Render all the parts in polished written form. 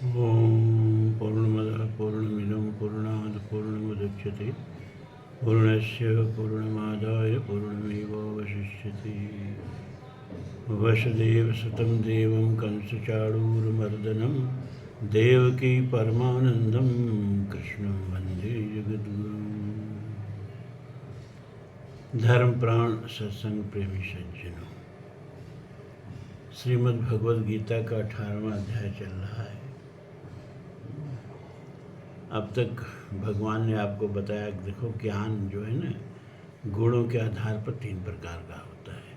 ॐ पूर्णमदः पूर्णमिदं पूर्णात् पूर्णमुदच्यते पूर्णस्य पूर्णमादाय पूर्णमेवावशिष्यते। वसुदेवसुतं देवं कंसचाणूरमर्दनं देवकी परमानन्दं कृष्णं वन्दे जगद्गुरुम्। धर्म प्राण सत्संग प्रेमी सज्जनों, श्रीमद् भगवद गीता का 18वां अध्याय चल रहा है। अब तक भगवान ने आपको बताया कि देखो, ज्ञान जो है ना, गुणों के आधार पर 3 प्रकार का होता है: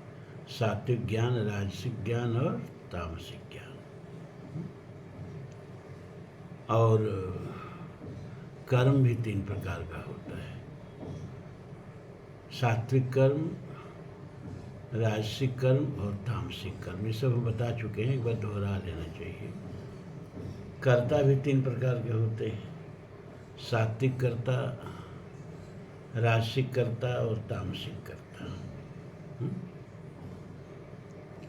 सात्विक ज्ञान, राजसिक ज्ञान और तामसिक ज्ञान। और कर्म भी 3 प्रकार का होता है: सात्विक कर्म, राजसिक कर्म और तामसिक कर्म। ये सब हम बता चुके हैं, एक बार दोहरा लेना चाहिए। कर्ता भी 3 प्रकार के होते हैं: सात्विक कर्ता, राजसिक कर्ता और तामसिक कर्ता।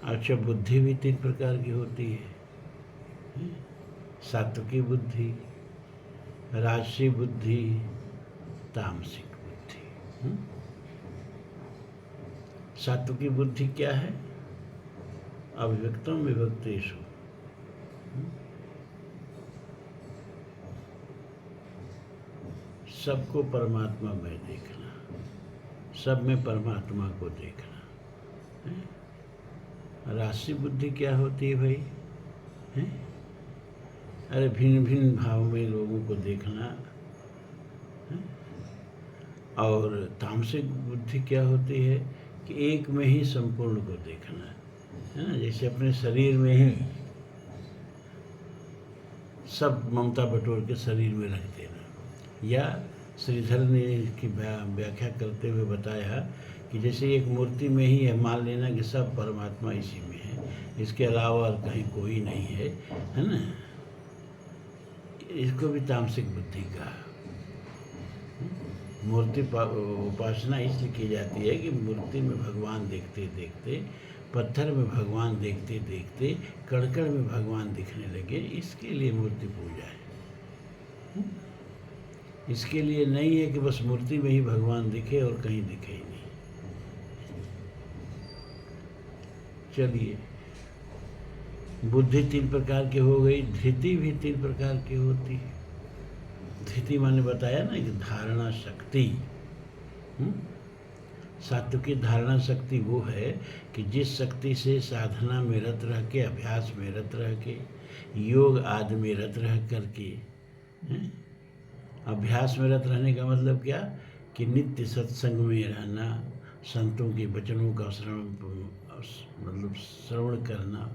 अच्छा, बुद्धि भी 3 प्रकार की होती है: सात्विकी बुद्धि, राजसी बुद्धि, तामसिक बुद्धि। सात्विकी बुद्धि क्या है? अव्यक्तम विभक्तेषु, सबको परमात्मा में देखना, सब में परमात्मा को देखना। राशि बुद्धि क्या होती है भाई? अरे भिन्न भिन्न भाव में लोगों को देखना। और तामसिक बुद्धि क्या होती है कि एक में ही संपूर्ण को देखना, है ना। जैसे अपने शरीर में ही सब ममता बटोर के शरीर में रख देना। या श्रीधर ने इसकी व्याख्या करते हुए बताया कि जैसे एक मूर्ति में ही है, मान लेना कि सब परमात्मा इसी में है, इसके अलावा और कहीं कोई नहीं है ना। इसको भी तामसिक बुद्धि का। मूर्ति उपासना इसलिए की जाती है कि मूर्ति में भगवान देखते देखते, पत्थर में भगवान देखते देखते कड़कड़ में भगवान दिखने लगे, इसके लिए मूर्ति पूजा है। इसके लिए नहीं है कि बस मूर्ति में ही भगवान दिखे और कहीं दिखे ही नहीं। चलिए, बुद्धि 3 प्रकार की हो गई। धृति भी 3 प्रकार की होती है। धृति माने बताया ना कि धारणा शक्ति। सात्विकी धारणा शक्ति वो है कि जिस शक्ति से साधना में रत रह के, अभ्यास में रत रह के, योग आदि में रत रह करके, अभ्यास में रत रहने का मतलब क्या कि नित्य सत्संग में रहना, संतों के वचनों का श्रवण करना,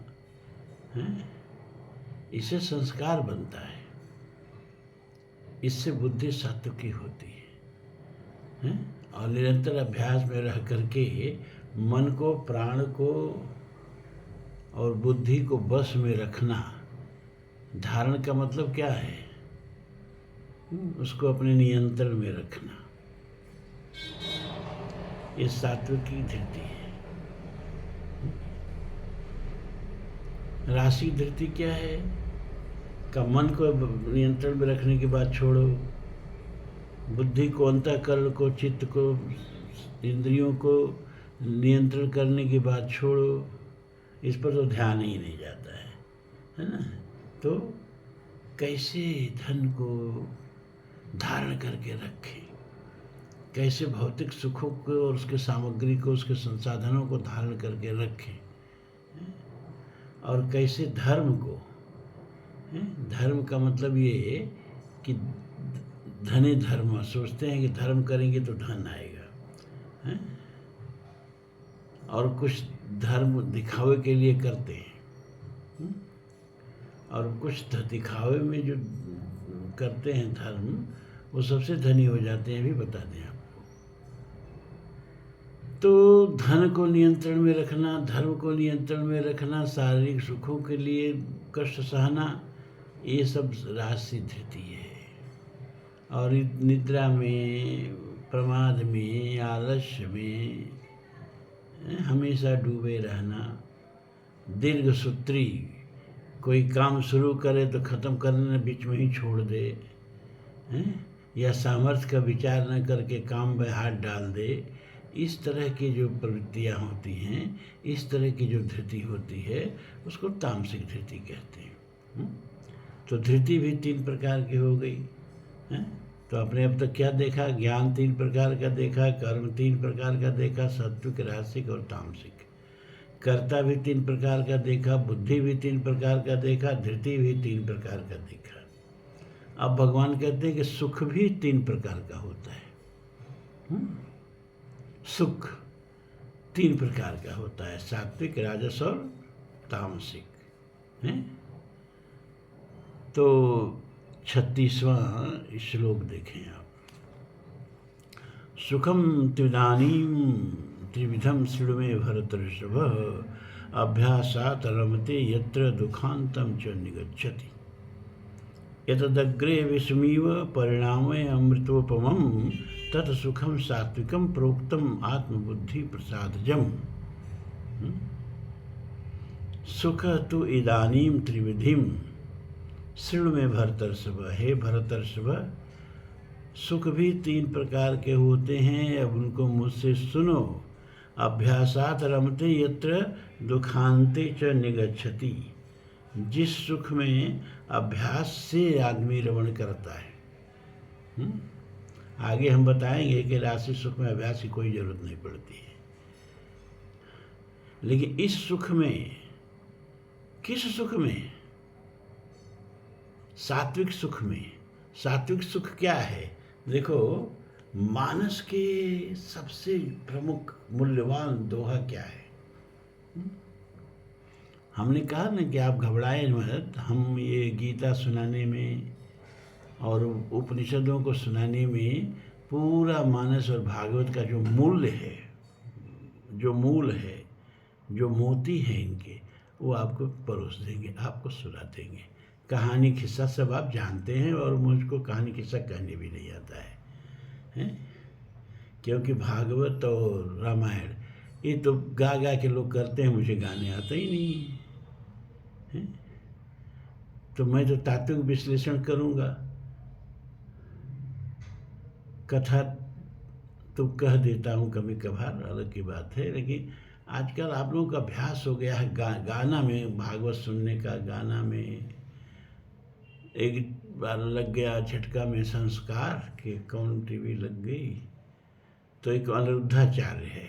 इससे संस्कार बनता है। इससे बुद्धि सात्विकी होती है। और निरंतर अभ्यास में रह करके मन को, प्राण को और बुद्धि को बस में रखना। धारण का मतलब क्या है? उसको अपने नियंत्रण में रखना। ये सात्विकी धृति है। राशि धृति क्या है? का मन को नियंत्रण में रखने के बाद छोड़ो, बुद्धि को, अंतःकरण को, चित्त को, इंद्रियों को नियंत्रण करने के बाद छोड़ो। इस पर तो ध्यान ही नहीं जाता है ना। तो कैसे धन को धारण करके रखें, कैसे भौतिक सुखों को और उसके सामग्री को, उसके संसाधनों को धारण करके रखें, और कैसे धर्म को, धर्म का मतलब ये है कि धने धर्म, सोचते हैं कि धर्म करेंगे तो धन आएगा, और कुछ धर्म दिखावे के लिए करते हैं, और कुछ दिखावे में जो करते हैं धर्म, वो सबसे धनी हो जाते हैं, भी बता दें आपको। तो धन को नियंत्रण में रखना, धर्म को नियंत्रण में रखना, शारीरिक सुखों के लिए कष्ट सहना, ये सब राशि धृति है। और निद्रा में, प्रमाद में, आलस्य में हमेशा डूबे रहना, दीर्घ सूत्री कोई काम शुरू करे तो ख़त्म करने बीच में ही छोड़ दे, हैं, या सामर्थ्य का विचार न करके काम में हाथ डाल दे। इस तरह की जो प्रवृत्तियाँ होती हैं, इस तरह की जो धृति होती है, उसको तामसिक धृति कहते हैं। तो धृति भी 3 प्रकार की हो गई है। तो आपने अब तक क्या देखा? ज्ञान 3 प्रकार का देखा, कर्म 3 प्रकार का देखा, सात्विक, राजसिक और तामसिक। कर्ता भी 3 प्रकार का देखा, बुद्धि भी 3 प्रकार का देखा, धृति भी 3 प्रकार का देखा। अब भगवान कहते हैं कि सुख भी 3 प्रकार का होता है। सुख 3 प्रकार का होता है, सात्विक, राजस और तामसिक है। तो 36वां श्लोक देखें आप। सुखम त्विदानीं त्रिविधम शृणु भरतर्षभ, अभ्यासात् रमते यत्र दुखान्तं च निगच्छति। एतदग्रे विषमीव परिणामे अमृतोपमं, तत् सुखम सात्विकम प्रोक्तम आत्मबुद्धि प्रसादजम। सुख तो इदानीम त्रिविधिम शृणु में भरतर्षभ। हे भरतर्षभ, सुख भी 3 प्रकार के होते हैं, अब उनको मुझसे सुनो। अभ्यासात् रमते यत्र दुखान्ते च निगच्छति। जिस सुख में अभ्यास से आदमी रमण करता है। आगे हम बताएंगे कि राशि सुख में अभ्यास की कोई जरूरत नहीं पड़ती है, लेकिन इस सुख में, किस सुख में? सात्विक सुख में। सात्विक सुख क्या है? देखो, मानस के सबसे प्रमुख मूल्यवान दोहा क्या है? हमने कहा ना कि आप घबराएं मत। हम ये गीता सुनाने में और उपनिषदों को सुनाने में पूरा मानस और भागवत का जो मूल्य है, जो मूल है, जो मोती हैं इनके, वो आपको परोस देंगे, आपको सुना देंगे। कहानी किस्सा सब आप जानते हैं, और मुझको कहानी किस्सा कहने भी नहीं आता है? क्योंकि भागवत और रामायण ये तो गा गा के लोग करते हैं, मुझे गाने आता ही नहीं है। तो मैं तो तात्विक विश्लेषण करूँगा, कथा तो कह देता हूँ कभी कभार, अलग की बात है। लेकिन आजकल आप लोगों का अभ्यास हो गया है गाना में, भागवत सुनने का। गाना में एक बार लग गया झटका में संस्कार कि कौन टीवी लग गई, तो एक अनिरुद्धाचार्य है,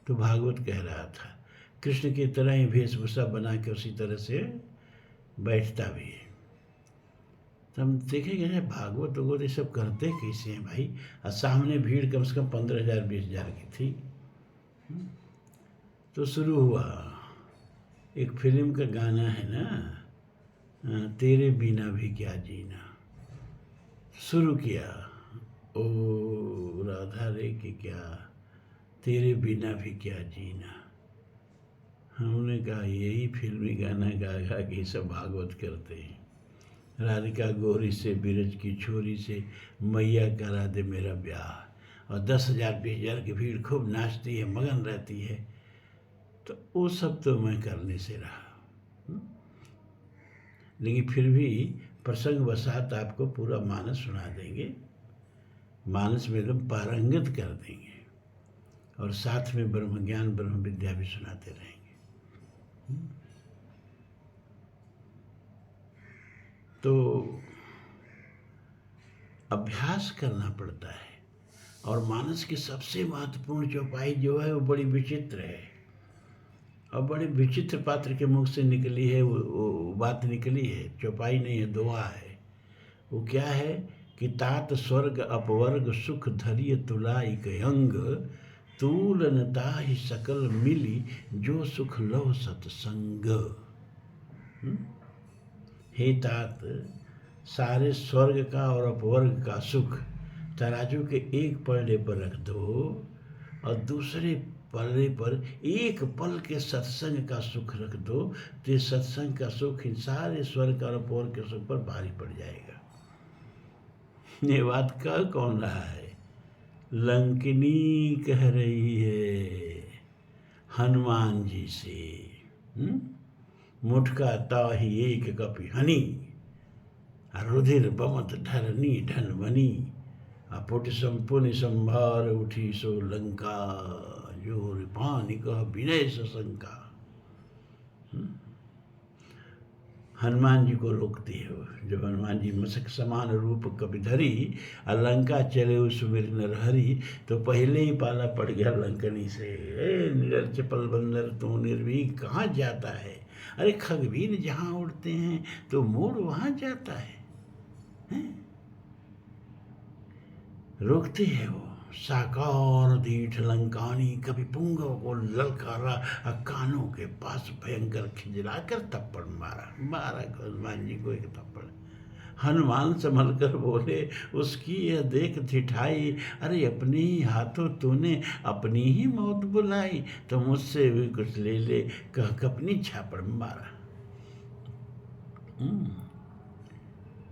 तो भागवत कह रहा था, कृष्ण की तरह ही वेशभूषा बना के उसी तरह से बैठता भी है। तो हम देखेंगे भागवत वगवत ये सब करते कैसे हैं भाई? और सामने भीड़ कम से कम 15,000 20,000 की थी। तो शुरू हुआ, एक फिल्म का गाना है ना, तेरे बिना भी क्या जीना। शुरू किया, ओ राधा रे कि क्या, तेरे बिना भी क्या जीना। हमने कहा यही फिल्मी गाना गा गा के सब भागवत करते हैं। राधिका गोरी से, बिरज की छोरी से, मैया करा दे मेरा ब्याह, और 10,000 20,000 की भीड़ खूब नाचती है, मगन रहती है। तो वो सब तो मैं करने से रहा, लेकिन फिर भी प्रसंग वसात आपको पूरा मानस सुना देंगे, मानस में एकदम पारंगत कर देंगे, और साथ में ब्रह्म ज्ञान ब्रह्म विद्या भी सुनाते रहेंगे। तो अभ्यास करना पड़ता है, और मानस की सबसे महत्वपूर्ण चौपाई जो है वो बड़ी विचित्र है, और बड़े विचित्र पात्र के मुख से निकली है वो बात निकली है। चौपाई नहीं है, दोहा है। वो क्या है कि तात स्वर्ग अपवर्ग सुख धरिय तुलाइक अंग, तूलनता ही सकल मिली जो सुख लव सत्संग। हे तात, सारे स्वर्ग का और अपवर्ग का सुख तराजू के एक पलड़े पर रख दो, और दूसरे पलड़े पर एक पल के सत्संग का सुख रख दो, तो सत्संग का सुख इन सारे स्वर्ग और अपवर्ग के सुख पर भारी पड़ जाएगा। ये बात कह कौन रहा है? लंकिनी कह रही है हनुमान जी से। मुठका ताहि एक कपि हनि, रुधिर बमत धरनी ढन बनी, अपुट संपुनि संभार उठी सो लंका, जोर पानि कह विनय सशंका। हनुमान जी को रोकती है वो। जब हनुमान जी मसक समान रूप कपिधरी, लंका चले उस सुमिर नरहरि, तो पहले ही पाला पड़ गया लंकनी से। निडर चपल बंदर तू निर्भीक कहाँ जाता है, अरे खगवीर जहाँ उड़ते हैं तो मोर वहाँ जाता है, हैं? रोकती है वो। साकार दीठ लंकानी, कभी पुंगव को ललकारा, कानों के पास भयंकर खिजला कर थप्पड़ मारा। हनुमान जी को एक थप्पड़। हनुमान संभल कर बोले, उसकी यह देख धिठाई, अरे अपने ही हाथों तूने अपनी ही मौत बुलाई, तो मुझसे भी कुछ ले ले कह अपनी झापड़ मारा।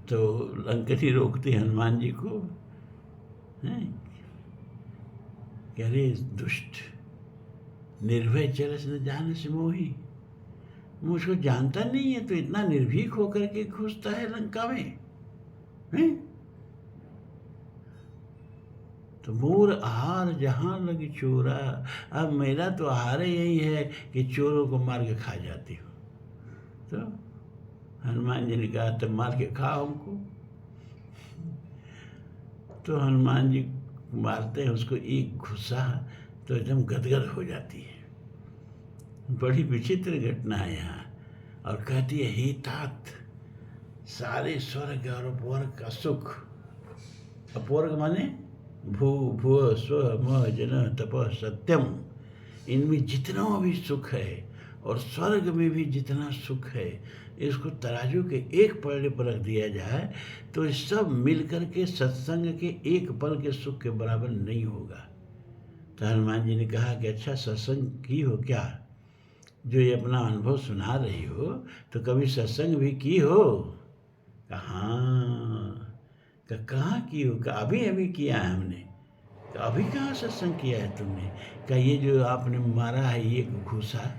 तो लंकनी रोकती हनुमान जी को, कह रहे दुष्ट निर्भय चरस न जानस मोही, मुझको जानता नहीं है तो इतना निर्भीक होकर के घुसता है लंका में, हैं? तो मोर आहार जहाँ लग चोरा, अब मेरा तो आहार यही है कि चोरों को मार के खा जाती हूँ। तो हनुमान जी ने कहा तब मार के खाओ हमको। तो हनुमान जी मारते हैं उसको एक घुसा, तो एकदम गदगद हो जाती है। बड़ी विचित्र घटना है यहाँ। और कहती है, हे तात, सारे स्वर्ग और अपवर्ग का सुख, अपवर्ग माने भू भुव स्व म जन तप सत्यम, इनमें जितना भी सुख है और स्वर्ग में भी जितना सुख है, इसको तराजू के एक पलड़े पर रख दिया जाए तो ये सब मिलकर के सत्संग के एक पल के सुख के बराबर नहीं होगा। तो हनुमान जी ने कहा कि अच्छा सत्संग की हो क्या, जो ये अपना अनुभव सुना रही हो, तो कभी सत्संग भी की हो? कहाँ की हो? अभी अभी किया है हमने। अभी कहाँ सत्संग किया है तुमने? क्या ये जो आपने मारा है ये घूसा,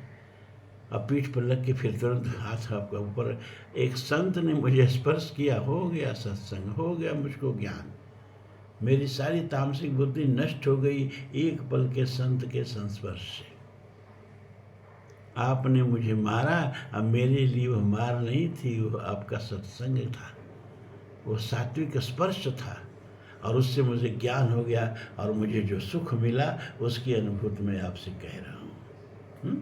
अब पीठ पर लग के फिर तुरंत हाथ आपका ऊपर, एक संत ने मुझे स्पर्श किया, हो गया सत्संग, हो गया मुझको ज्ञान, मेरी सारी तामसिक बुद्धि नष्ट हो गई एक पल के संत के संस्पर्श से। आपने मुझे मारा, अब मेरे लिए वो मार नहीं थी, वो आपका सत्संग था, वो सात्विक स्पर्श था, और उससे मुझे ज्ञान हो गया, और मुझे जो सुख मिला उसकी अनुभूति मैं आपसे कह रहा हूँ।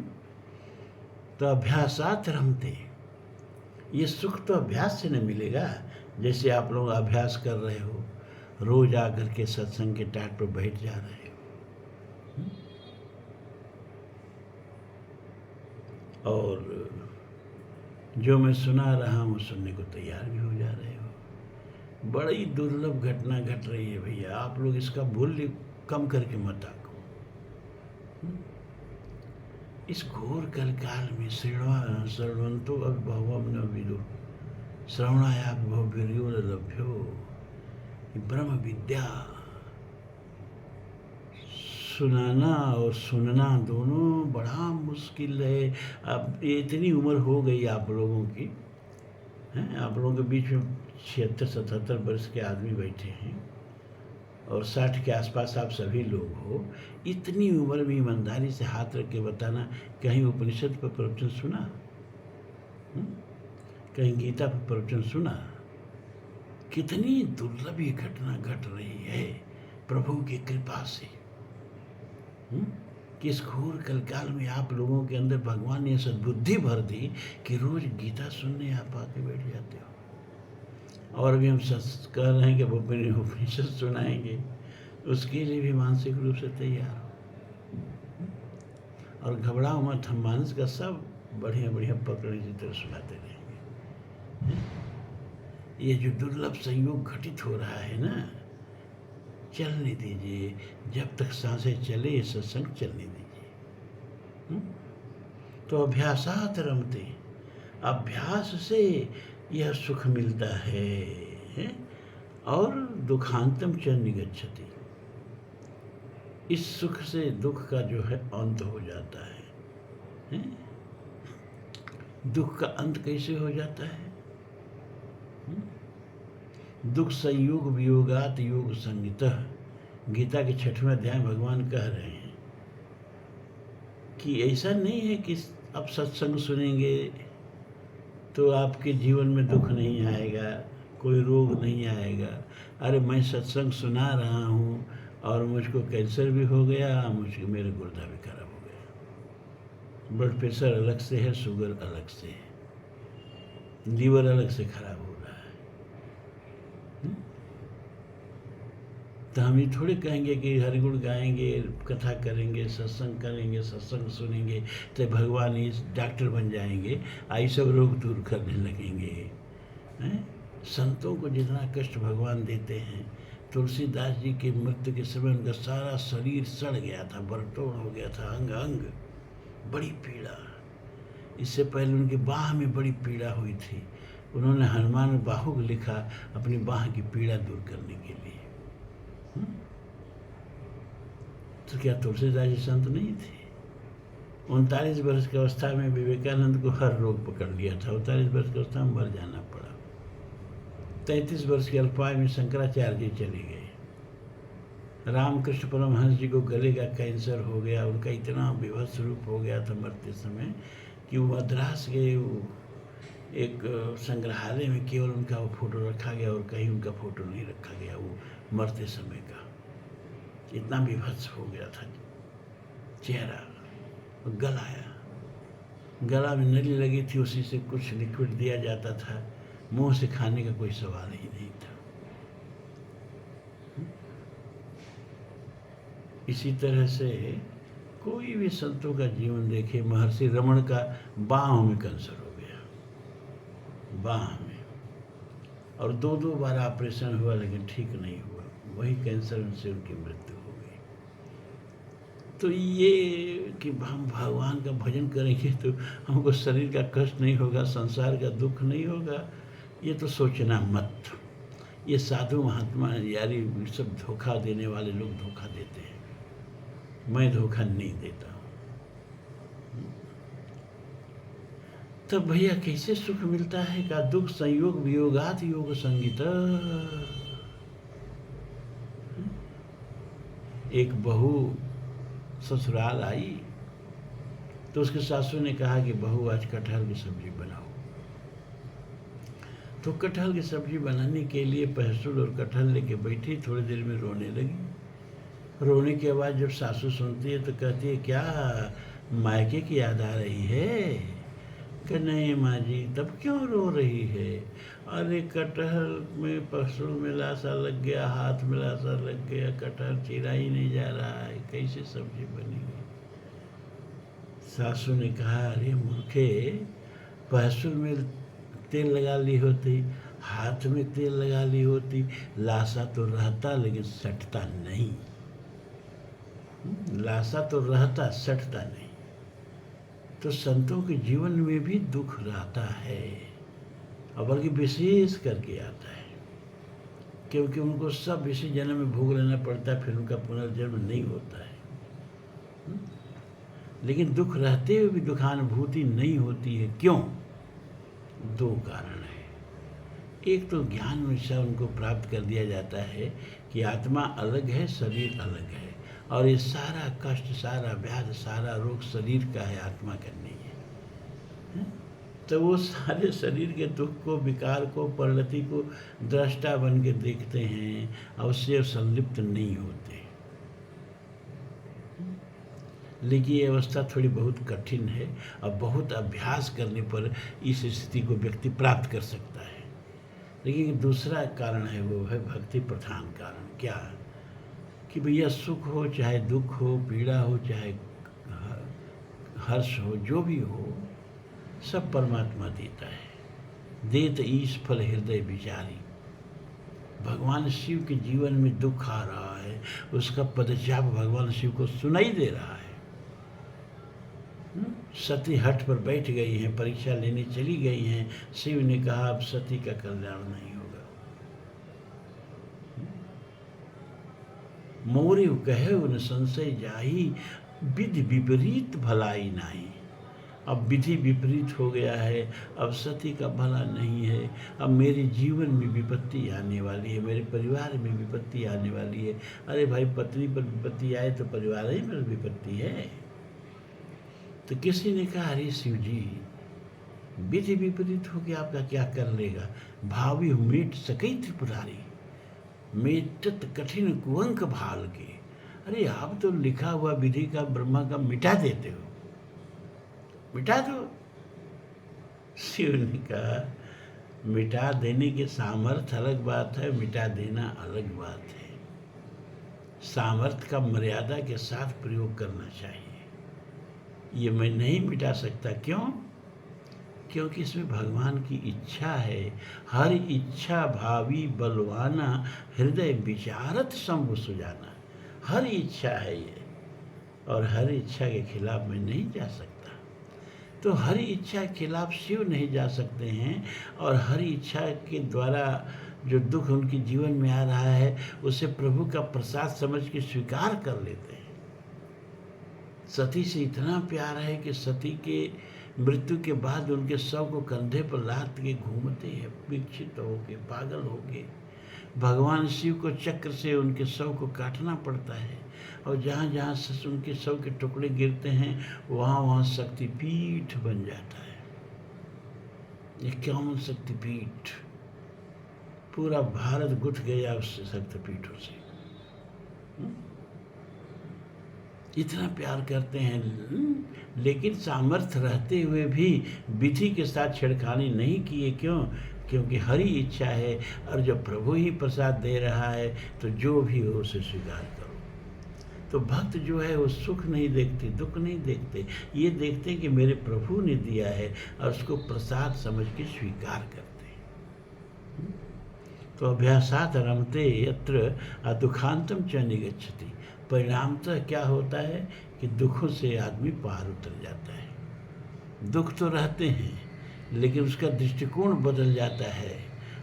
तो अभ्यासात रमते, ये सुख तो अभ्यास से न मिलेगा। जैसे आप लोग अभ्यास कर रहे हो, रोज आकर के सत्संग के टाट पर बैठ जा रहे हो, और जो मैं सुना रहा हूँ सुनने को तैयार भी हो जा रहे हो। बड़ी दुर्लभ घटना घट रही है भैया, आप लोग इसका मूल्य कम करके मत आको। इस घोर कलकाल में श्रवंतो अभिभवम न विदु, श्रवणाया विभव लभ्यो, ब्रह्म विद्या सुनाना और सुनना दोनों बड़ा मुश्किल है। अब इतनी उम्र हो गई आप लोगों की, हैं? आप लोगों के बीच में 76-77 वर्ष के आदमी बैठे हैं, और 60 के आसपास आप सभी लोग हो। इतनी उम्र में ईमानदारी से हाथ रख के बताना, कहीं उपनिषद पर प्रवचन सुना? कहीं गीता पर प्रवचन सुना? कितनी दुर्लभ ये घटना घट रही है प्रभु की कृपा से, कि इस घोर कलकाल में आप लोगों के अंदर भगवान ने सद्बुद्धि भर दी कि रोज गीता सुनने आप आके बैठ जाते हो। और अभी हम कह रहे हैं कि वो उपनिषद सुनाएंगे, उसके लिए भी मानसिक रूप से तैयार हो। और घबराओ मत, हम मानस का सब बढ़िया बढ़िया पकड़े की तरह सुनाते रहेंगे। ये जो दुर्लभ संयोग घटित हो रहा है ना, चलने दीजिए, जब तक सांसें चले ये सत्संग चलने दीजिए। तो अभ्यासात रमते, अभ्यास से यह सुख मिलता है, और दुखांतम च निगच्छति, इस सुख से दुख का जो है अंत हो जाता है। दुख का अंत कैसे हो जाता है? दुख संयोग वियोगात योग संगीतः। गीता के 6वें अध्याय भगवान कह रहे हैं कि ऐसा नहीं है कि आप सत्संग सुनेंगे तो आपके जीवन में दुख नहीं आएगा, कोई रोग नहीं आएगा। अरे मैं सत्संग सुना रहा हूँ और मुझको कैंसर भी हो गया, मुझको मेरे गुर्दा भी खराब हो गया, ब्लड प्रेशर अलग से है, शुगर अलग से है, लीवर अलग से खराब हो रहा है। तो हम ये थोड़ी कहेंगे कि हरिगुण गाएंगे, कथा करेंगे, सत्संग करेंगे, सत्संग सुनेंगे तो भगवान इस डॉक्टर बन जाएंगे, आई सब रोग दूर करने लगेंगे। हैं? संतों को जितना कष्ट भगवान देते हैं, तुलसीदास जी की मृत्यु के समय उनका सारा शरीर सड़ गया था, बरतोड़ हो गया था, अंग अंग, बड़ी पीड़ा। इससे पहले उनकी बाह में बड़ी पीड़ा हुई थी, उन्होंने हनुमान बाहु को लिखा अपनी बाह की पीड़ा दूर करने के लिए। तो क्या तुलसीदास जी संत नहीं थे? 39 वर्ष की अवस्था में विवेकानंद को हर रोग पकड़ लिया था, 39 वर्ष की अवस्था में मर जाना पड़ा। 33 वर्ष की अल्पायु में शंकराचार्य जी चले गए। रामकृष्ण परमहंस जी को गले का कैंसर हो गया, उनका इतना विभत्स रूप हो गया था मरते समय कि वो मद्रास के एक संग्रहालय में केवल उनका वो फोटो रखा गया और कहीं उनका फोटो नहीं रखा गया, वो मरते समय का। इतना विभत्स हो गया था चेहरा। गला में नली लगी थी, उसी से कुछ लिक्विड दिया जाता था, मुंह से खाने का कोई सवाल ही नहीं था। इसी तरह से कोई भी संतों का जीवन देखे, महर्षि रमण का बाहों में कैंसर हो गया, बाह में, और 2 बार ऑपरेशन हुआ लेकिन ठीक नहीं हुआ, वही कैंसर से उनकी मृत्यु हो गई। तो ये कि हम भगवान का भजन करेंगे तो हमको शरीर का कष्ट नहीं होगा, संसार का दुख नहीं होगा, ये तो सोचना मत। ये साधु महात्मा यारी सब धोखा देने वाले लोग धोखा देते हैं, मैं धोखा नहीं देता हूँ। तब भैया कैसे सुख मिलता है? का दुख संयोग वियोगात योग संगीत। एक बहू ससुराल आई तो उसके सासू ने कहा कि बहू आज कटहल की सब्जी बनाओ। तो कटहल की सब्जी बनाने के लिए पहसुल और कटहल लेके बैठी, थोड़ी देर में रोने लगी। रोने के बाद जब सासू सुनती है तो कहती है, क्या मायके की याद आ रही है? कि नहीं माँ जी। तब क्यों रो रही है? अरे कटहल में पहसुल मिला सा लग गया, हाथ मिला सा लग गया, कटहल चीरा ही नहीं जा रहा है, कैसे सब्जी बनेगी? सासू ने कहा, अरे मूर्खे, पहसुल में तेल लगा ली होती, हाथ में तेल लगा ली होती, लाशा तो रहता लेकिन सटता नहीं। लाशा तो रहता, सटता नहीं। तो संतों के जीवन में भी दुख रहता है, और बल्कि विशेष करके आता है, क्योंकि उनको सब इसी जन्म में भोग लेना पड़ता है, फिर उनका पुनर्जन्म नहीं होता है। लेकिन दुख रहते हुए भी दुखानुभूति नहीं होती है। क्यों? 2 कारण है। एक तो ज्ञान में से उनको प्राप्त कर दिया जाता है कि आत्मा अलग है, शरीर अलग है, और ये सारा कष्ट, सारा व्याध, सारा रोग शरीर का है, आत्मा का नहीं है। तो वो सारे शरीर के दुख को, विकार को, परिणति को दृष्टा बन के देखते हैं और उससे संलिप्त नहीं होते। लेकिन ये अवस्था थोड़ी बहुत कठिन है, और बहुत अभ्यास करने पर इस स्थिति को व्यक्ति प्राप्त कर सकता है। लेकिन दूसरा कारण है, वो है भक्ति प्रधान कारण। क्या? कि भैया सुख हो चाहे दुख हो, पीड़ा हो चाहे हर्ष हो, जो भी हो, सब परमात्मा देता है। देत ईश फल हृदय विचारी। भगवान शिव के जीवन में दुख आ रहा है, उसका पदचाप भगवान शिव को सुनाई दे रहा है। सती हट पर बैठ गई हैं, परीक्षा लेने चली गई हैं। शिव ने कहा, अब सती का कल्याण नहीं होगा। मोरे कहे उन संशय जाही, विधि विपरीत भलाई नाही। अब विधि विपरीत हो गया है, अब सती का भला नहीं है, अब मेरे जीवन में विपत्ति आने वाली है, मेरे परिवार में विपत्ति आने वाली है। अरे भाई, पत्नी पर विपत्ति आए तो परिवार ही पर विपत्ति है। तो किसी ने कहा, अरे शिव जी, विधि विपरीत हो के आपका क्या कर लेगा? भावी मेट सकई त्रिपुरारी, मेटत कठिन कुअंक भाल के। अरे आप तो लिखा हुआ विधि का, ब्रह्मा का मिटा देते हो, मिटा दो। शिव ने कहा, मिटा देने के सामर्थ्य अलग बात है, मिटा देना अलग बात है। सामर्थ्य का मर्यादा के साथ प्रयोग करना चाहिए। ये मैं नहीं मिटा सकता। क्यों? क्योंकि इसमें भगवान की इच्छा है। हर इच्छा भावी बलवाना, हृदय विचारत शंभु सुजाना। हर इच्छा है ये, और हर इच्छा के खिलाफ मैं नहीं जा सकता। तो हर इच्छा के खिलाफ शिव नहीं जा सकते हैं, और हर इच्छा के द्वारा जो दुख उनके जीवन में आ रहा है उसे प्रभु का प्रसाद समझ के स्वीकार कर लेते हैं। सती से इतना प्यार है कि सती के मृत्यु के बाद उनके शव को कंधे पर लाद के घूमते हैं, विक्षिप्त होके, पागल होके। भगवान शिव को चक्र से उनके शव को काटना पड़ता है, और जहाँ जहाँ उनके शव के टुकड़े गिरते हैं वहाँ वहाँ शक्तिपीठ बन जाता है। ये क्या शक्तिपीठ, पूरा भारत गुथ गया उस शक्तिपीठों से। इतना प्यार करते हैं, लेकिन सामर्थ्य रहते हुए भी विधि के साथ छेड़खानी नहीं किए। क्यों? क्योंकि हरी इच्छा है, और जब प्रभु ही प्रसाद दे रहा है तो जो भी हो उसे स्वीकार करो। तो भक्त जो है वो सुख नहीं देखते, दुख नहीं देखते, ये देखते कि मेरे प्रभु ने दिया है, और उसको प्रसाद समझ के स्वीकार करते हैं। तो अभ्यासात रमते यत्र अदुखांतम च निगच्छति। परिणामतः क्या होता है कि दुखों से आदमी पार उतर जाता है। दुख तो रहते हैं, लेकिन उसका दृष्टिकोण बदल जाता है।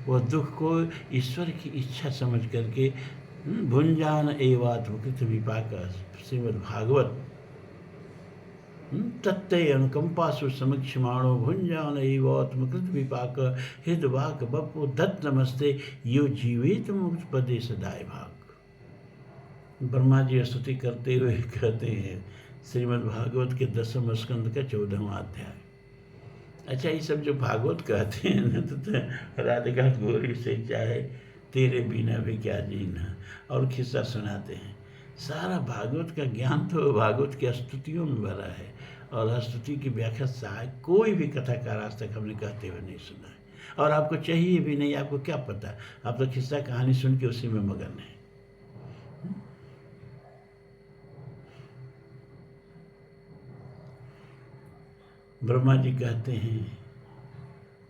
वह दुख को ईश्वर की इच्छा समझ करके भुंजान एवात्मकृत विपाक, श्रीमद् भागवत तत्ते अनुकंपासु समक्षमाणो भुंजान एवात्मकृत विपाक हृदवाक बपो दत्त नमस्ते यो जीवित मुक्त पदे सदाय भाग। ब्रह्मा जी स्तुति करते हुए कहते हैं, श्रीमद् भागवत के 10वें स्कंद का 14वां अध्याय। अच्छा, ये सब जो भागवत कहते हैं ना, तो राधिका गोरी से चाहे तेरे बिना भी क्या जीना, और किस्सा सुनाते हैं। सारा भागवत का ज्ञान तो भागवत की स्तुतियों में भरा है, और स्तुति की व्याख्या कोई भी कथाकार आज तक हमने कहते हुए नहीं सुना है। और आपको चाहिए भी नहीं, आपको क्या पता, आप तो किस्सा कहानी सुन के उसी में मगन है। ब्रह्मा जी कहते हैं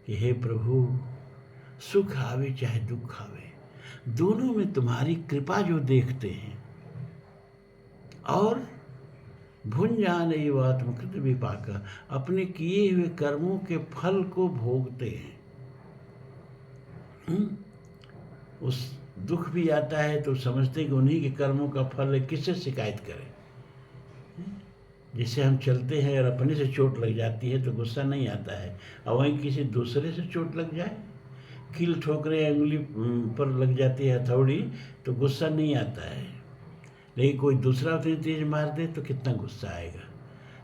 कि हे प्रभु, सुख आवे चाहे दुख आवे, दोनों में तुम्हारी कृपा जो देखते हैं, और भुंजाने आत्मकृत विपाक, अपने किए हुए कर्मों के फल को भोगते हैं। उस दुख भी आता है तो समझते हैं कि उन्हीं के कर्मों का फल है, किससे शिकायत करें। जैसे हम चलते हैं और अपने से चोट लग जाती है तो गुस्सा नहीं आता है, और वहीं किसी दूसरे से चोट लग जाए, कील ठोकरे उंगली पर लग जाती है हथौड़ी, तो गुस्सा नहीं आता है। लेकिन कोई दूसरा उतनी तेज मार दे तो कितना गुस्सा आएगा।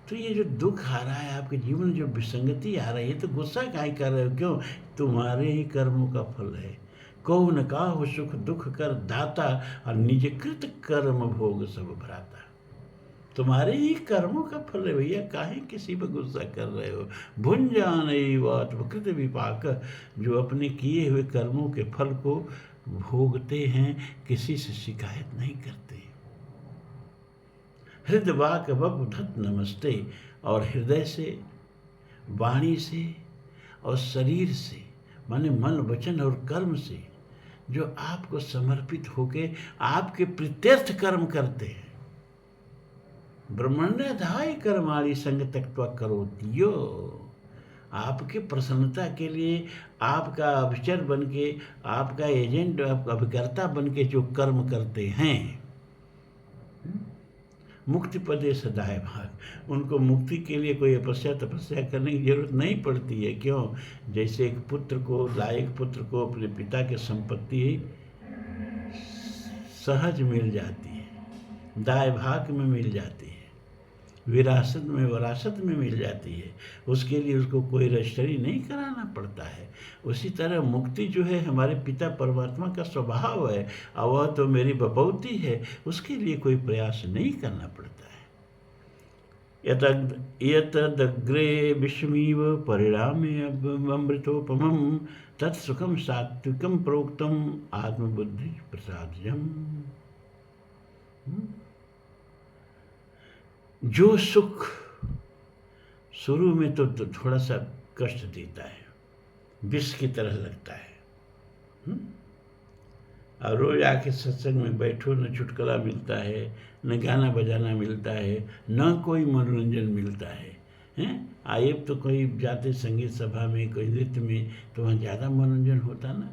तो ये जो दुख आ रहा है आपके जीवन में, जो विसंगति आ रही है, तो गुस्सा काहे कर रहे हो? क्यों? तुम्हारे ही कर्मों का फल है। कहो न काहु सुख दुख कर दाता, और निज कृत कर्म भोग सब भ्राता। तुम्हारे ही कर्मों का फल है भैया, काहे किसी पर गुस्सा कर रहे हो? भुंजान आत्मकृत विपाक, जो अपने किए हुए कर्मों के फल को भोगते हैं, किसी से शिकायत नहीं करते। हृदवाक बबुधत नमस्ते, और हृदय से, वाणी से और शरीर से, माने मन वचन और कर्म से, जो आपको समर्पित होके आपके प्रीत्यर्थ कर्म करते हैं। ब्रह्मण्यधाय कर्माणि संग त्यक्त्वा करोति यो, आपके प्रसन्नता के लिए आपका अभिचर बन के, आपका एजेंट, अभिकर्ता बन के जो कर्म करते हैं, मुक्ति पदे सदाए भाग। उनको मुक्ति के लिए कोई तपस्या करने की जरूरत नहीं पड़ती है। क्यों? जैसे एक पुत्र को, लायक पुत्र को अपने पिता की संपत्ति सहज मिल जाती है, दाए भाग में मिल जाती है, विरासत में मिल जाती है, उसके लिए उसको कोई रजिस्ट्री नहीं कराना पड़ता है। उसी तरह मुक्ति जो है हमारे पिता परमात्मा का स्वभाव है, और वह तो मेरी बपौती है, उसके लिए कोई प्रयास नहीं करना पड़ता है। यतदग्रे विषमीव परिणामे अमृतोपमं तत्सुखम सात्विकम प्रोक्तम आत्मबुद्धि प्रसादजम। जो सुख शुरू में तो थोड़ा सा कष्ट देता है, विष की तरह लगता है, और रोज आके सत्संग में बैठो, न चुटकुला मिलता है, न गाना बजाना मिलता है, न कोई मनोरंजन मिलता है, हैं? आइए तो कोई जाते संगीत सभा में, कोई नृत्य में, तो वहाँ ज़्यादा मनोरंजन होता ना।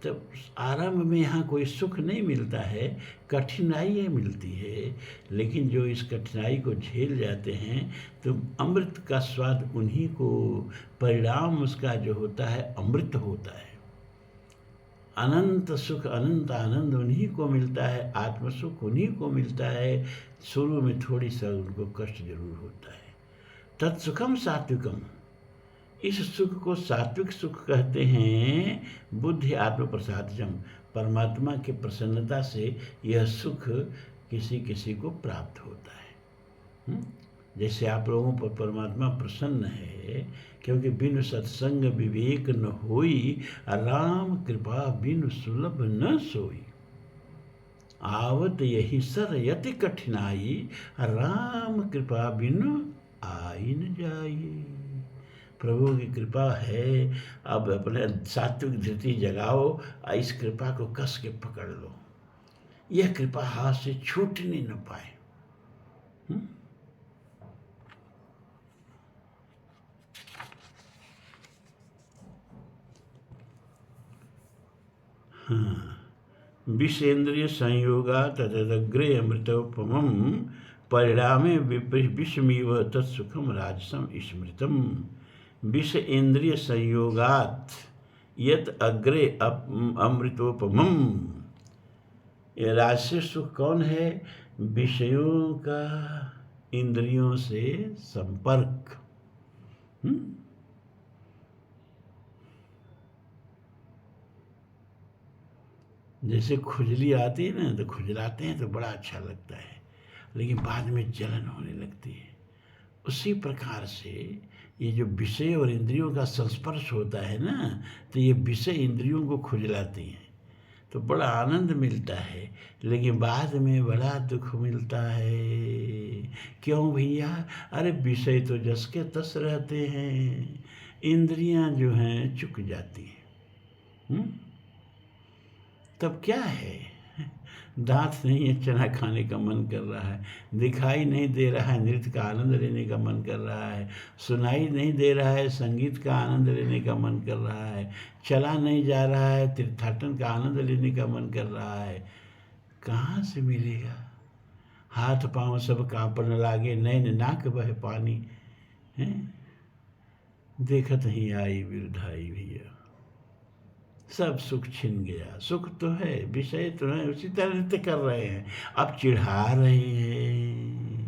तब आरंभ में यहाँ कोई सुख नहीं मिलता है, कठिनाइयाँ मिलती है, लेकिन जो इस कठिनाई को झेल जाते हैं तो अमृत का स्वाद उन्हीं को, परिणाम उसका जो होता है अमृत होता है। अनंत सुख, अनंत आनंद उन्हीं को मिलता है, आत्म सुख उन्हीं को मिलता है। शुरू में थोड़ी सा उनको कष्ट जरूर होता है। तत्सुखम सात्विकम, इस सुख को सात्विक सुख कहते हैं। बुद्धि आत्म प्रसादजम, परमात्मा की प्रसन्नता से यह सुख किसी किसी को प्राप्त होता है। जैसे आप लोगों पर परमात्मा प्रसन्न है, क्योंकि बिनु सत्संग विवेक न होई, राम कृपा बिनु सुलभ न सोई। आवत यही सर यति कठिनाई, राम कृपा बिनु आई न जाई। प्रभु की कृपा है, अब अपने सात्विक धृति जगाओ, इस कृपा को कस के पकड़ लो, यह कृपा हाथ से छूटने न पाए। विषेन्द्रिय संयोगा तदग्रे अमृतोपमं परिणामे विषमीव तत्सुखम राजसम स्मृतम। विष इंद्रिय संयोगात यत अग्रे अमृतोपमं। ये राजसी सुख कौन है? विषयों का इंद्रियों से संपर्क। जैसे खुजली आती है ना, तो खुजलाते हैं तो बड़ा अच्छा लगता है, लेकिन बाद में जलन होने लगती है। उसी प्रकार से ये जो विषय और इंद्रियों का संस्पर्श होता है ना, तो ये विषय इंद्रियों को खुजलाती हैं, तो बड़ा आनंद मिलता है, लेकिन बाद में बड़ा दुख मिलता है। क्यों भैया? अरे विषय तो जस के तस रहते हैं, इंद्रियां जो हैं चुक जाती हैं। तब क्या है? दांत नहीं है, चना खाने का मन कर रहा है, दिखाई नहीं दे रहा है, नृत्य का आनंद लेने का मन कर रहा है, सुनाई नहीं दे रहा है, संगीत का आनंद लेने का मन कर रहा है, चला नहीं जा रहा है, तीर्थाटन का आनंद लेने का मन कर रहा है। कहाँ से मिलेगा? हाथ पांव सब कांपने लागे, नैन नाक बहे पानी, हैं? देखत ही आई बिरधाई भैया, सब सुख छिन गया। सुख तो है, विषय तो है, उसी तरह नृत्य कर रहे हैं, अब चिढ़ा रहे हैं।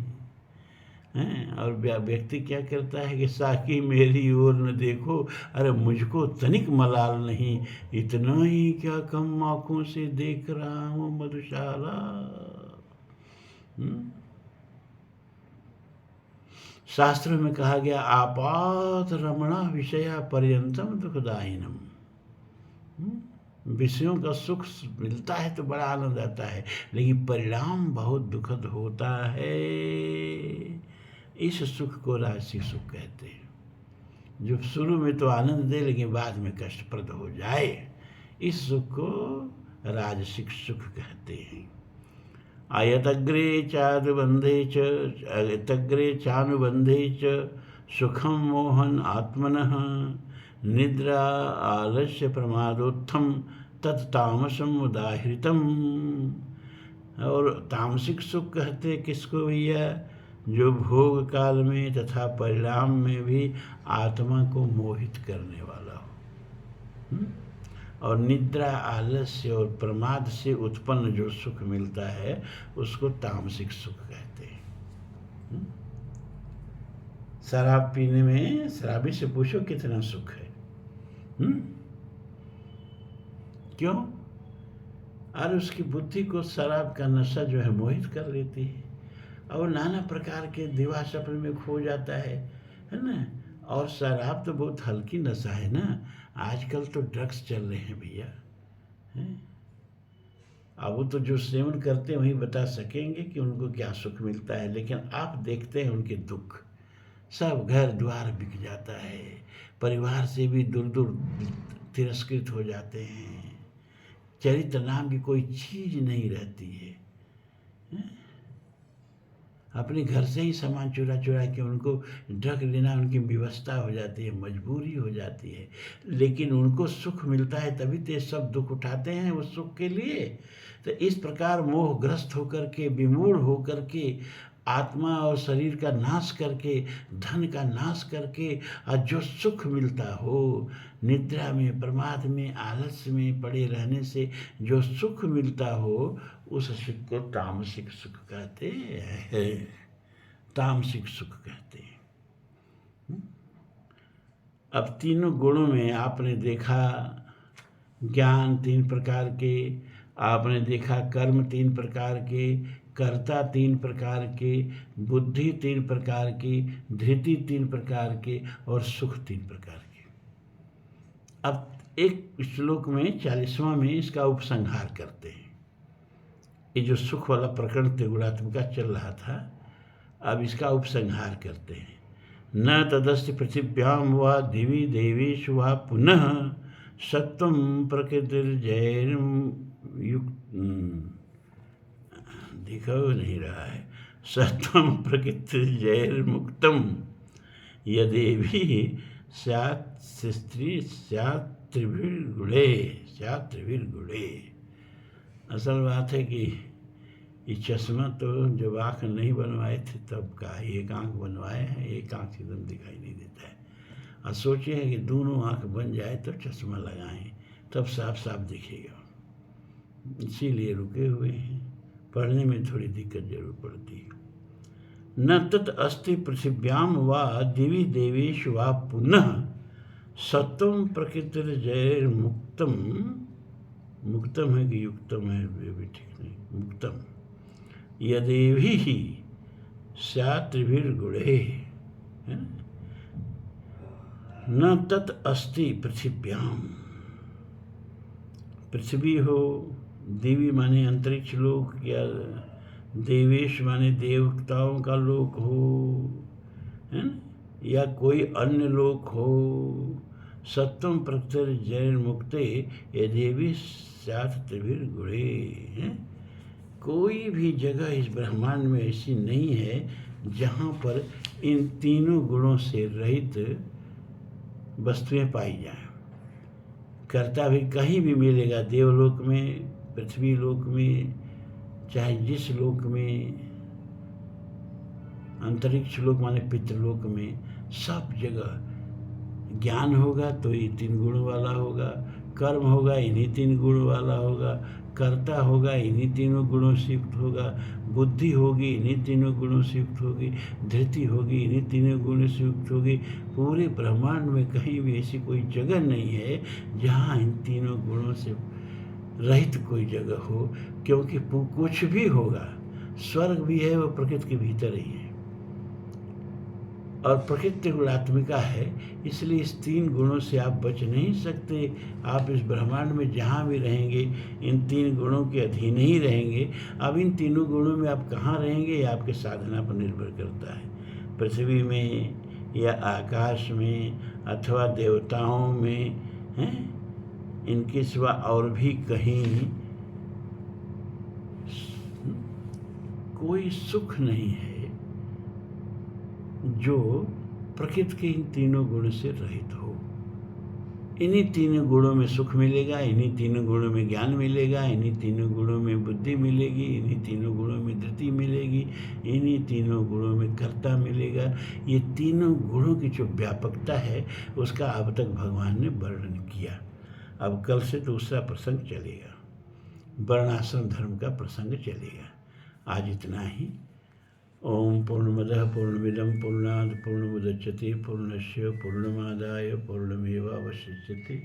और व्यक्ति क्या करता है कि साकी मेरी ओर न देखो, अरे मुझको तनिक मलाल नहीं, इतना ही क्या कम आंखों से देख रहा हूँ मधुशाला। शास्त्र में कहा गया, आपात रमणा विषया पर्यंतम दुखदायिनम। विषयों का सुख मिलता है तो बड़ा आनंद आता है, लेकिन परिणाम बहुत दुखद होता है। इस सुख को राजसिक सुख कहते हैं, जो शुरू में तो आनंद दे लेकिन बाद में कष्टप्रद हो जाए। इस सुख को राजसिक सुख कहते हैं। आयतग्रे चानुबंधे च सुखम मोहन आत्मनः निद्रा आलस्य प्रमादोत्थम तत्तामसम उदाहृतम। और तामसिक सुख कहते किसको भैया? जो भोग काल में तथा परिणाम में भी आत्मा को मोहित करने वाला हो। और निद्रा, आलस्य और प्रमाद से उत्पन्न जो सुख मिलता है उसको तामसिक सुख कहते हैं। शराब पीने में शराबी से पूछो कितना सुख है। क्यों? और उसकी बुद्धि को शराब का नशा जो है मोहित कर लेती है और नाना प्रकार के दिवा सपने में खो जाता है ना। और शराब तो बहुत हल्की नशा है ना। आजकल तो ड्रग्स चल रहे हैं भैया, हैं? अब वो तो जो सेवन करते हैं वही बता सकेंगे कि उनको क्या सुख मिलता है, लेकिन आप देखते हैं उनके दुख। सब घर द्वार बिक जाता है, परिवार से भी दूर दूर तिरस्कृत हो जाते हैं, चरित्र नाम की कोई चीज नहीं रहती है। अपने घर से ही सामान चुरा चुरा के उनको ड्रग लेना उनकी व्यवस्था हो जाती है, मजबूरी हो जाती है, लेकिन उनको सुख मिलता है तभी तो ये सब दुख उठाते हैं उस सुख के लिए। तो इस प्रकार मोहग्रस्त होकर के, विमूढ़ होकर के, आत्मा और शरीर का नाश करके, धन का नाश करके, और जो सुख मिलता हो निद्रा में, प्रमाद में, आलस्य में पड़े रहने से जो सुख मिलता हो उस सुख को तामसिक सुख कहते हैं। तामसिक सुख कहते हैं। अब तीनों गुणों में आपने देखा ज्ञान 3 प्रकार के, आपने देखा कर्म 3 प्रकार के, कर्ता 3 प्रकार के, बुद्धि 3 प्रकार की, धृति 3 प्रकार के और सुख 3 प्रकार के। अब एक श्लोक में 40वां में इसका उपसंहार करते हैं। ये जो सुख वाला प्रकरण त्रिगुणात्मिका चल रहा था, अब इसका उपसंहार करते हैं। न तदस्ति पृथिव्याम व दिवि देवेषु व पुनः सत्वं प्रकृतिर्जैर्मुक्त दिखा नहीं रहा है। सत्वं प्रकृतिर्जैर्मुक्तम यदेवी स्यात् स्त्री स्यात् त्रिभिर्गुणे स्यात् त्रिभिर्गुणे। असल बात है कि ये चश्मा तो जब आँख नहीं बनवाए थे तब का, एक आँख बनवाए हैं, एक आँख एकदम दिखाई नहीं देता है। और सोचे हैं कि दोनों आँख बन जाए तो चश्मा लगाएं, तब साफ साफ दिखेगा। इसीलिए रुके हुए हैं, पढ़ने में थोड़ी दिक्कत जरूर पड़ती है। न तत् अस्ति पृथिव्याम व दिवि देवेषु व पुनः सत्वं प्रकृतिर्जैर्मुक्तम। मुक्तम है कि युक्तम है, ये भी ठीक नहीं। मुक्तम यदेवी स्यात् त्रिभिर्गुणे, न तत् अस्ति पृथिव्याम। पृथ्वी हो, दिवी माने अंतरिक्ष लोक, या देवेश माने देवताओं का लोक हो, है ना, या कोई अन्य लोक हो। सत्वं प्रकृतिर्जैर्मुक्ते यदेवी स्यात् त्रिभिर्गुणे। कोई भी जगह इस ब्रह्मांड में ऐसी नहीं है जहाँ पर इन तीनों गुणों से रहित वस्तुएं पाई जाएं। कर्ता भी कहीं भी मिलेगा, देवलोक में, पृथ्वी लोक में, चाहे जिस लोक में, अंतरिक्ष लोक माने पितृलोक में, सब जगह ज्ञान होगा तो ये 3 गुण वाला होगा, कर्म होगा इन्हीं 3 गुण वाला होगा, कर्ता होगा इन्हीं तीनों गुणों से युक्त होगा, बुद्धि होगी इन्हीं तीनों गुणों से युक्त होगी, धृति होगी इन्हीं तीनों गुणों से युक्त होगी। पूरे ब्रह्मांड में कहीं भी ऐसी कोई जगह नहीं है जहाँ इन तीनों गुणों से रहित कोई जगह हो, क्योंकि कुछ भी होगा, स्वर्ग भी है वो प्रकृति के भीतर ही है, और प्रकृति गुणात्मिका है, इसलिए इस 3 गुणों से आप बच नहीं सकते। आप इस ब्रह्मांड में जहाँ भी रहेंगे इन 3 गुणों के अधीन ही रहेंगे। अब इन तीनों गुणों में आप कहाँ रहेंगे ये आपके साधना पर निर्भर करता है। पृथ्वी में या आकाश में अथवा देवताओं में, हैं, इनके सिवा और भी कहीं कोई सुख नहीं है जो प्रकृति के इन तीनों गुण से रहित हो। इन्हीं तीनों गुणों में सुख मिलेगा, इन्हीं तीनों गुणों में ज्ञान मिलेगा, इन्हीं तीनों गुणों में बुद्धि मिलेगी, इन्हीं तीनों गुणों में धृति मिलेगी, इन्हीं तीनों गुणों में कर्ता मिलेगा। ये तीनों गुणों की जो व्यापकता है उसका अब तक भगवान ने वर्णन किया। अब कल से दूसरा प्रसंग चलेगा, वर्णाश्रम धर्म का प्रसंग चलेगा। आज इतना ही। ओम पूर्णमदः पूर्णमिदं पूर्णात् पूर्णमुदच्यते पूर्णस्य पूर्णमादाय पूर्णमेवावशिष्यते।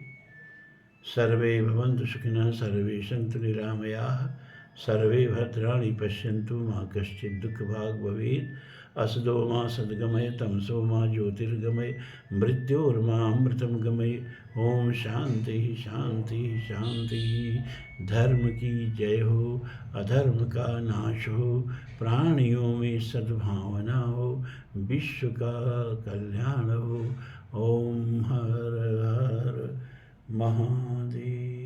सर्वे भवन्तु सुखिनः, सर्वे सन्तु निरामयाः, सर्वे भद्राणि पश्यन्तु, मा कश्चित् दुःखभाग् भवेत्। असदो मा सद्गमय, तमसो मा ज्योतिर्गमय, मृत्योर्मामृतं गमय। ओम शांति शांति शांति। धर्म की जय हो, अधर्म का नाश हो, प्राणियों में सद्भावना हो, विश्व का कल्याण हो। ओम हर हर महादेव।